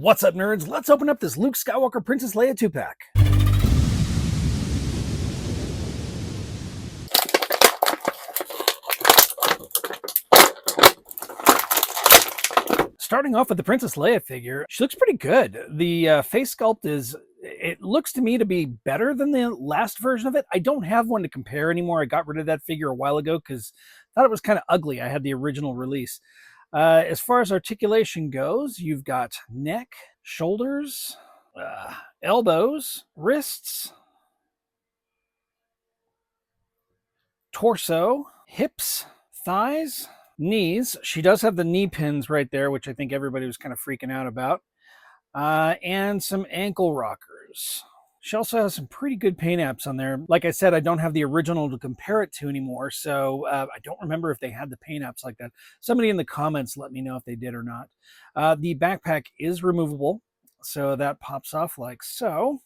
What's up, nerds? Let's open up this Luke Skywalker Princess Leia 2-pack. Starting off with the Princess Leia figure, she looks pretty good. The face sculpt it looks to me to be better than the last version of it. I don't have one to compare anymore. I got rid of that figure a while ago because I thought it was kind of ugly. I had the original release. As far as articulation goes, you've got neck, shoulders, elbows, wrists, torso, hips, thighs, knees. She does have the knee pins right there, which I think everybody was kind of freaking out about, and some ankle rockers. She also has some pretty good paint apps on there. Like I said, I don't have the original to compare it to anymore, so I don't remember if they had the paint apps like that. Somebody in the comments let me know if they did or not. The backpack is removable, so that pops off like so.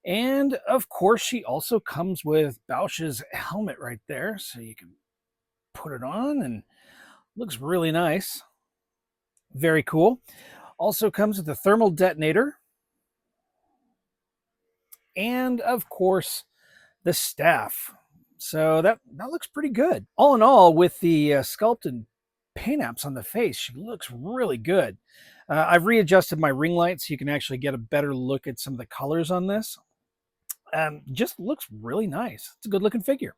And of course, she also comes with Boushh's helmet right there, so you can put it on and looks really nice. Very cool. Also comes with a thermal detonator. And of course, the staff. So that looks pretty good. All in all, with the sculpted paint apps on the face, she looks really good. I've readjusted my ring light so you can actually get a better look at some of the colors on this. Just looks really nice. It's a good looking figure.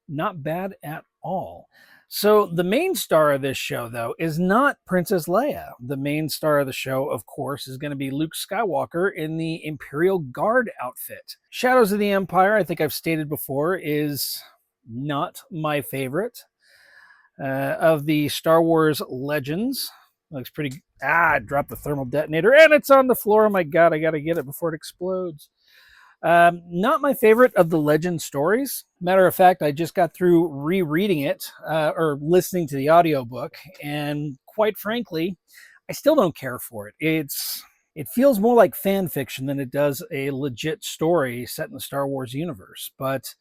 Not bad at all. So the main star of this show, though, is not Princess Leia. The main star of the show, of course, is going to be Luke Skywalker in the Imperial Guard outfit. Shadows of the Empire, I think I've stated before, is not my favorite of the Star Wars Legends. Looks pretty... I dropped the thermal detonator, and it's on the floor. Oh my God, I got to get it before it explodes. Not my favorite of the Legend stories. Matter of fact, I just got through rereading it, or listening to the audiobook, and quite frankly, I still don't care for it. It feels more like fan fiction than it does a legit story set in the Star Wars universe. But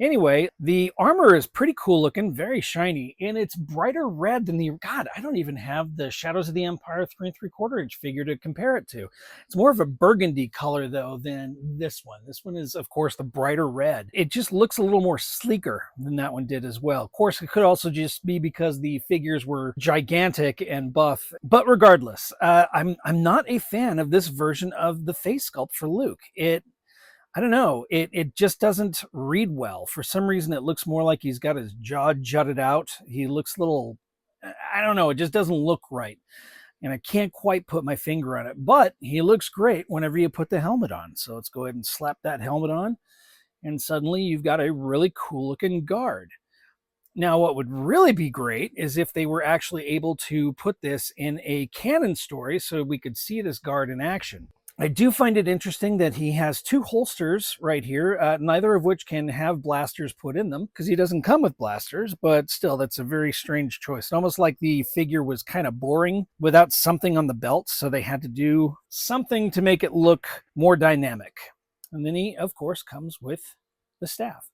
anyway, the armor is pretty cool looking, very shiny, and it's brighter red than the... God, I don't even have the Shadows of the Empire 3 3/4 inch figure to compare it to. It's more of a burgundy color, though, than this one. This one is, of course, the brighter red. It just looks a little more sleeker than that one did as well. Of course, it could also just be because the figures were gigantic and buff. But regardless, I'm not a fan of this version of the face sculpt for Luke. I don't know, it just doesn't read well. For some reason, it looks more like he's got his jaw jutted out. He looks a little, I don't know, it just doesn't look right. And I can't quite put my finger on it, but he looks great whenever you put the helmet on. So let's go ahead and slap that helmet on, and suddenly you've got a really cool looking guard. Now, what would really be great is if they were actually able to put this in a canon story so we could see this guard in action. I do find it interesting that he has two holsters right here, neither of which can have blasters put in them because he doesn't come with blasters, but still, that's a very strange choice. It's almost like the figure was kind of boring without something on the belt, so they had to do something to make it look more dynamic. And then he, of course, comes with the staff.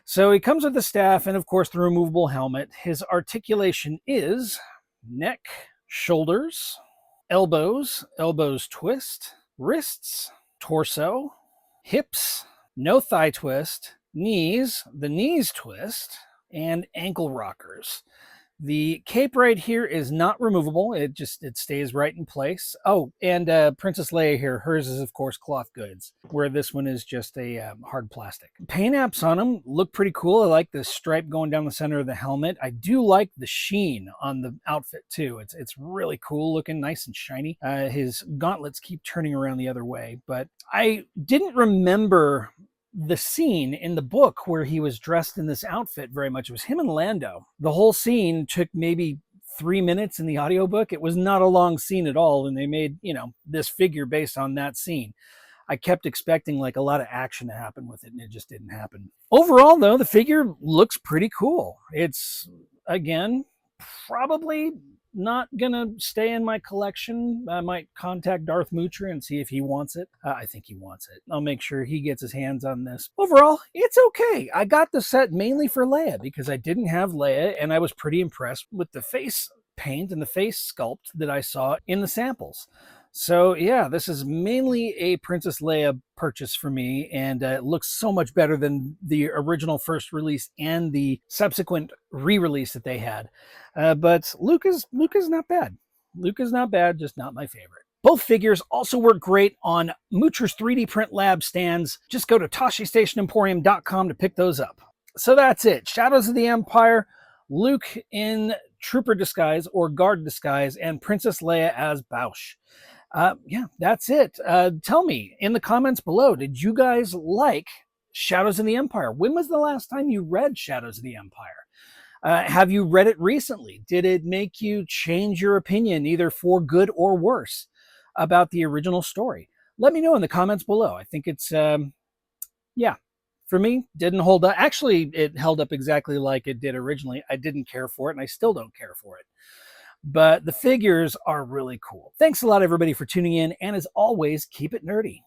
So he comes with the staff and, of course, the removable helmet. His articulation is neck, shoulders, elbows twist, wrists, torso, hips, no thigh twist, knees, the knees twist, and ankle rockers. The cape right here is not removable. It stays right in place. Oh, and Princess Leia here, hers is, of course, cloth goods, where this one is just a hard plastic. Paint apps on them look pretty cool. I like the stripe going down the center of the helmet. I do like the sheen on the outfit, too. It's really cool looking, nice and shiny. His gauntlets keep turning around the other way, but I didn't remember the scene in the book where he was dressed in this outfit very much. It was him and Lando. The whole scene took maybe 3 minutes in the audiobook. It was not a long scene at all, and they made, this figure based on that scene. I kept expecting like a lot of action to happen with it, and it just didn't happen. Overall, though, the figure looks pretty cool. It's, again, probably not gonna stay in my collection. I might contact Darth Moocher and see if he wants it. I think he wants it. I'll make sure he gets his hands on this. Overall, it's okay. I got the set mainly for Leia because I didn't have Leia, and I was pretty impressed with the face paint and the face sculpt that I saw in the samples. So yeah, this is mainly a Princess Leia purchase for me, and it looks so much better than the original first release and the subsequent re-release that they had. But Luke is not bad. Luke is not bad, just not my favorite. Both figures also work great on Moocher's 3D Print Lab stands. Just go to ToshiStationEmporium.com to pick those up. So that's it. Shadows of the Empire, Luke in Trooper disguise or Guard disguise, and Princess Leia as Boushh. Yeah, that's it. Tell me in the comments below, did you guys like Shadows of the Empire? When was the last time you read Shadows of the Empire? Have you read it recently? Did it make you change your opinion, either for good or worse, about the original story? Let me know in the comments below. I think it's, yeah, for me, didn't hold up. Actually, it held up exactly like it did originally. I didn't care for it, and I still don't care for it. But the figures are really cool. Thanks a lot, everybody, for tuning in. And as always, keep it nerdy.